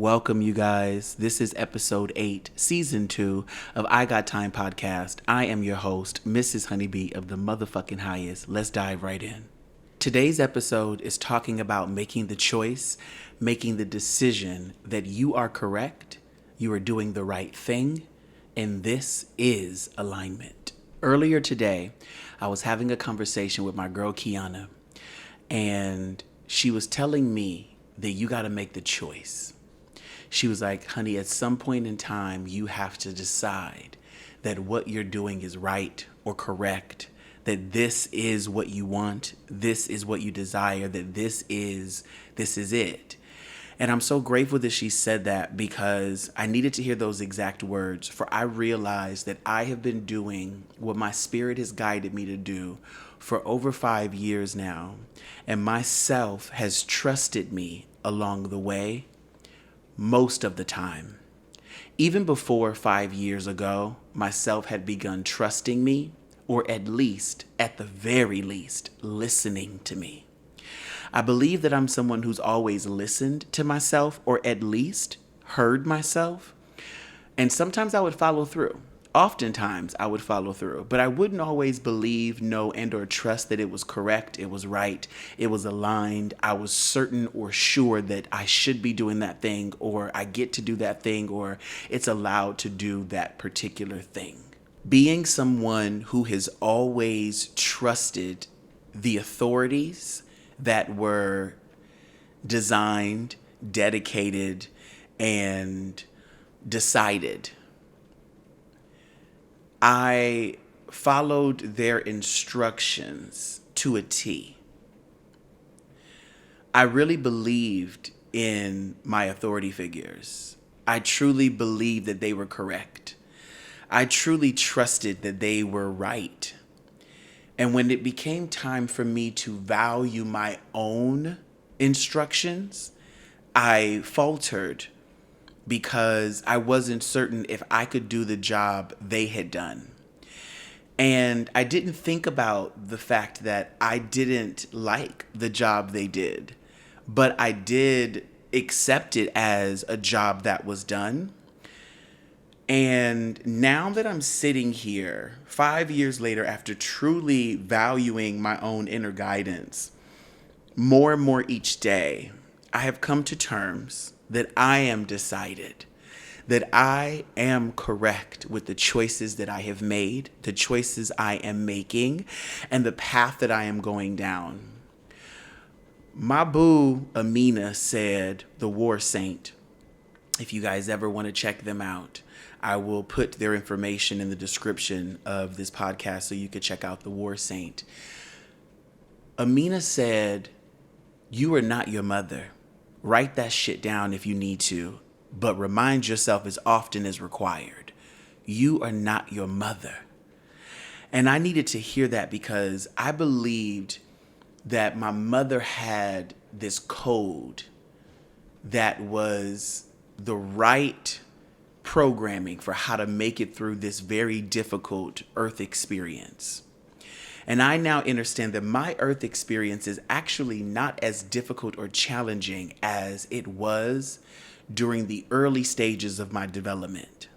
Welcome, you guys. This is episode 8, season 2 of EyeGotThyme Podcast. I am your host, Mrs. Honeybee of the motherfucking highest. Let's dive right in. Today's episode is talking about making the choice, making the decision that you are correct, you are doing the right thing, and this is alignment. Earlier today, I was having a conversation with my girl Kiana, and she was telling me that you got to make the choice. She was like, honey, at some point in time, you have to decide that what you're doing is right or correct, that this is what you want, this is what you desire, that this is it. And I'm so grateful that she said that because I needed to hear those exact words, for I realized that I have been doing what my spirit has guided me to do for over 5 years now, and myself has trusted me along the way. Most of the time. Even before 5 years ago, myself had begun trusting me, or at the very least, listening to me. I believe that I'm someone who's always listened to myself, or at least heard myself. And sometimes I would follow through. Oftentimes I would follow through, but I wouldn't always believe, know, and or trust that it was correct, it was right, it was aligned. I was certain or sure that I should be doing that thing, or I get to do that thing, or it's allowed to do that particular thing. Being someone who has always trusted the authorities that were designed, dedicated, and decided, I followed their instructions to a T. I really believed in my authority figures. I truly believed that they were correct. I truly trusted that they were right. And when it became time for me to value my own instructions, I faltered because I wasn't certain if I could do the job they had done. And I didn't think about the fact that I didn't like the job they did, but I did accept it as a job that was done. And now that I'm sitting here 5 years later, after truly valuing my own inner guidance more and more each day, I have come to terms that I am decided, that I am correct with the choices that I have made, the choices I am making, and the path that I am going down. My boo, Amina, said, the War Saint, if you guys ever want to check them out, I will put their information in the description of this podcast so you could check out the War Saint. Amina said, you are not your mother. Write that shit down if you need to, but remind yourself as often as required. You are not your mother. And I needed to hear that because I believed that my mother had this code that was the right programming for how to make it through this very difficult earth experience. And I now understand that my earth experience is actually not as difficult or challenging as it was during the early stages of my development.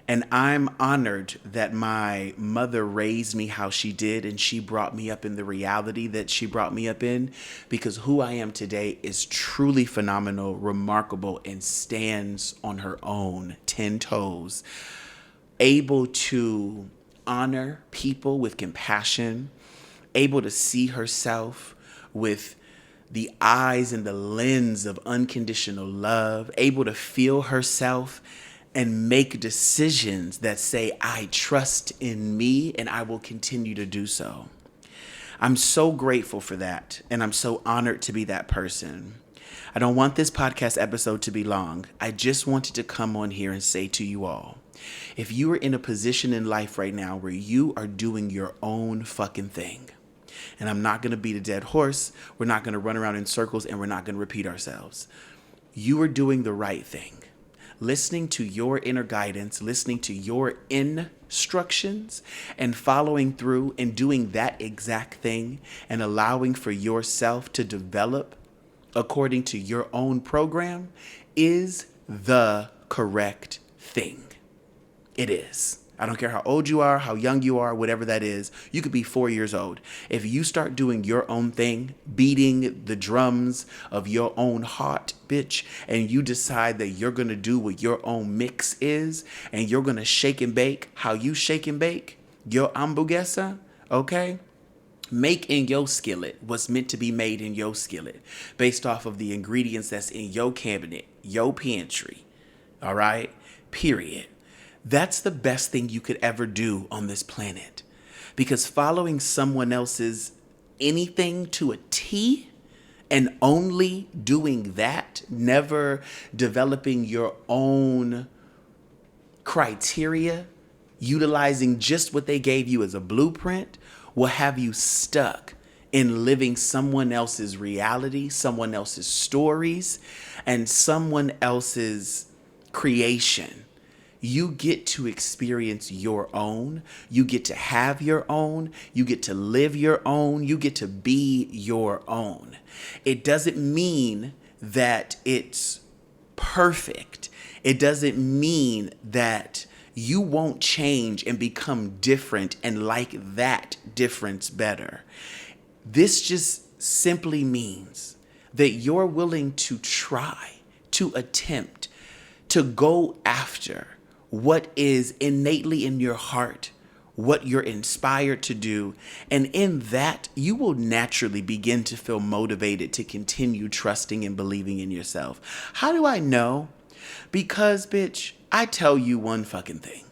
And I'm honored that my mother raised me how she did, and she brought me up in the reality that she brought me up in, because who I am today is truly phenomenal, remarkable, and stands on her own 10 toes, able to honor people with compassion, able to see herself with the eyes and the lens of unconditional love, able to feel herself and make decisions that say, I trust in me and I will continue to do so. I'm so grateful for that, and I'm so honored to be that person. I don't want this podcast episode to be long. I just wanted to come on here and say to you all, if you are in a position in life right now where you are doing your own fucking thing, and I'm not going to beat a dead horse, we're not going to run around in circles, and we're not going to repeat ourselves. You are doing the right thing. Listening to your inner guidance, listening to your instructions, and following through and doing that exact thing, and allowing for yourself to develop according to your own program is the correct thing. It is. I don't care how old you are, how young you are, whatever that is. You could be 4 years old. If you start doing your own thing, beating the drums of your own heart, bitch, and you decide that you're going to do what your own mix is, and you're going to shake and bake how you shake and bake your hamburguesa, okay? Make in your skillet what's meant to be made in your skillet based off of the ingredients that's in your cabinet, your pantry, all right? Period. That's the best thing you could ever do on this planet, because following someone else's anything to a T and only doing that, never developing your own criteria, utilizing just what they gave you as a blueprint, will have you stuck in living someone else's reality, someone else's stories, and someone else's creation. You get to experience your own. You get to have your own. You get to live your own. You get to be your own. It doesn't mean that it's perfect. It doesn't mean that you won't change and become different and like that difference better. This just simply means that you're willing to try, to attempt, to go after what is innately in your heart, what you're inspired to do. And in that, you will naturally begin to feel motivated to continue trusting and believing in yourself. How do I know? Because, bitch, I tell you one fucking thing.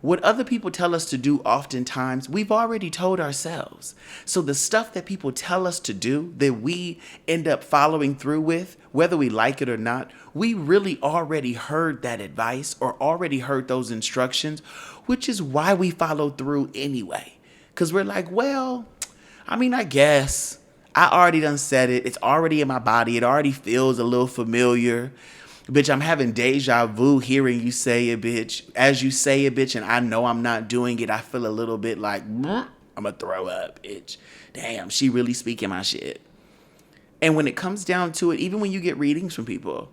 What other people tell us to do oftentimes, we've already told ourselves. So the stuff that people tell us to do that we end up following through with, whether we like it or not, we really already heard that advice or already heard those instructions, which is why we follow through anyway. Because we're like, well, I guess I already done said it. It's already in my body. It already feels a little familiar. Bitch, I'm having deja vu hearing you say it, bitch. As you say it, bitch, and I know I'm not doing it, I feel a little bit like, I'm gonna throw up, bitch. Damn, she really speaking my shit. And when it comes down to it, even when you get readings from people,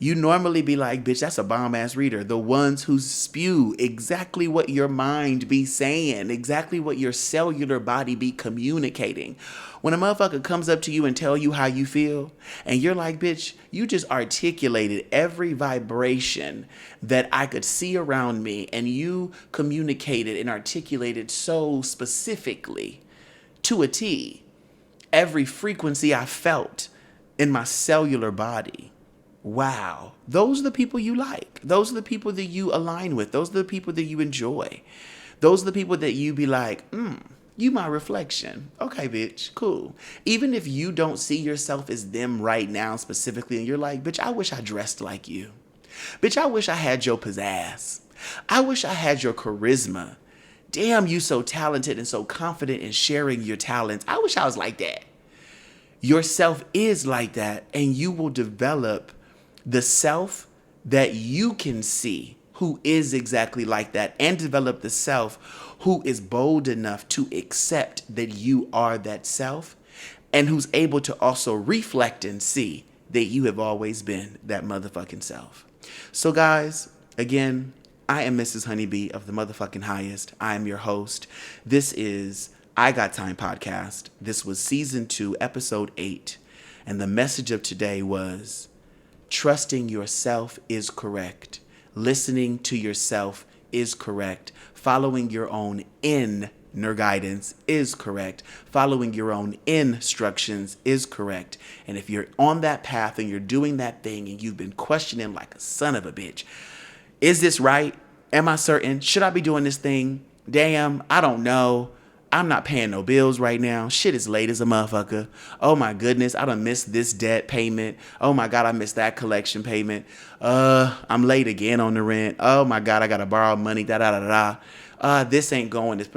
you normally be like, bitch, that's a bomb-ass reader. The ones who spew exactly what your mind be saying, exactly what your cellular body be communicating. When a motherfucker comes up to you and tell you how you feel, and you're like, bitch, you just articulated every vibration that I could see around me, and you communicated and articulated so specifically to a T, every frequency I felt in my cellular body. Wow. Those are the people you like. Those are the people that you align with. Those are the people that you enjoy. Those are the people that you be like, you my reflection. Okay, bitch, cool. Even if you don't see yourself as them right now specifically, and you're like, bitch, I wish I dressed like you. Bitch, I wish I had your pizzazz. I wish I had your charisma. Damn, you so talented and so confident in sharing your talents. I wish I was like that. Yourself is like that, and you will develop the self that you can see who is exactly like that, and develop the self who is bold enough to accept that you are that self, and who's able to also reflect and see that you have always been that motherfucking self. So guys, again, I am Mrs. Honeybee of the motherfucking highest. I am your host. This is EyeGotThyme Podcast. This was season 2, episode 8. And the message of today was, trusting yourself is correct. Listening to yourself is correct. Following your own inner guidance is correct. Following your own instructions is correct. And if you're on that path and you're doing that thing and you've been questioning like a son of a bitch, is this right? Am I certain? Should I be doing this thing? Damn, I don't know. I'm not paying no bills right now. Shit is late as a motherfucker. Oh my goodness, I done missed this debt payment. Oh my God, I missed that collection payment. I'm late again on the rent. Oh my God, I gotta borrow money. This ain't going. This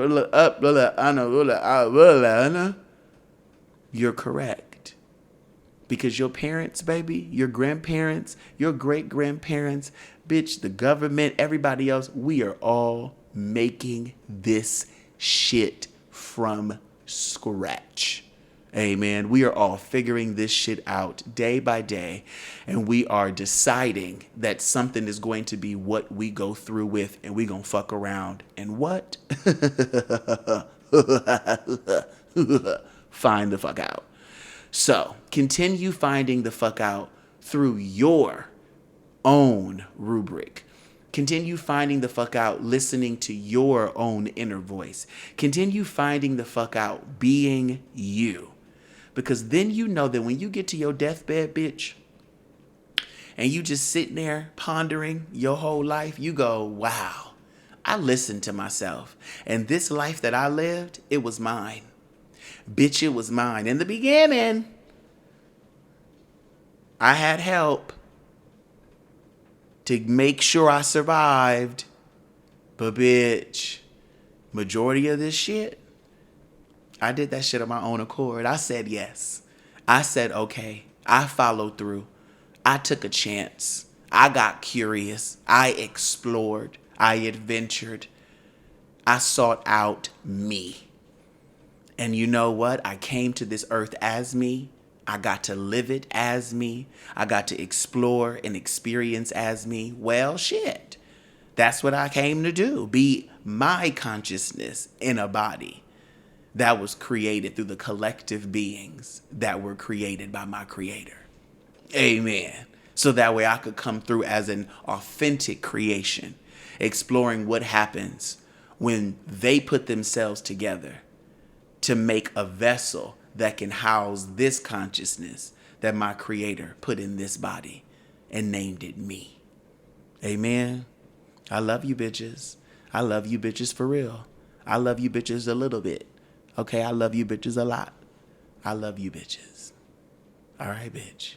You're correct. Because your parents, baby, your grandparents, your great-grandparents, bitch, the government, everybody else, we are all making this shit from scratch. Amen. We are all figuring this shit out day by day, and we are deciding that something is going to be what we go through with, and we gonna fuck around and what? Find the fuck out. So continue finding the fuck out through your own rubric. Continue finding the fuck out listening to your own inner voice. Continue finding the fuck out being you. Because then you know that when you get to your deathbed, bitch, and you just sitting there pondering your whole life, you go, wow, I listened to myself. And this life that I lived, it was mine. Bitch, it was mine. In the beginning, I had help to make sure I survived. But bitch, majority of this shit, I did that shit on my own accord. I said yes. I said okay. I followed through. I took a chance. I got curious. I explored. I adventured. I sought out me. And you know what? I came to this earth as me. I got to live it as me. I got to explore and experience as me. Well, shit. That's what I came to do. Be my consciousness in a body that was created through the collective beings that were created by my creator. Amen. So that way I could come through as an authentic creation, exploring what happens when they put themselves together to make a vessel that can house this consciousness that my creator put in this body and named it me. Amen. I love you bitches. I love you bitches for real. I love you bitches a little bit. Okay, I love you bitches a lot. I love you bitches. All right, bitch.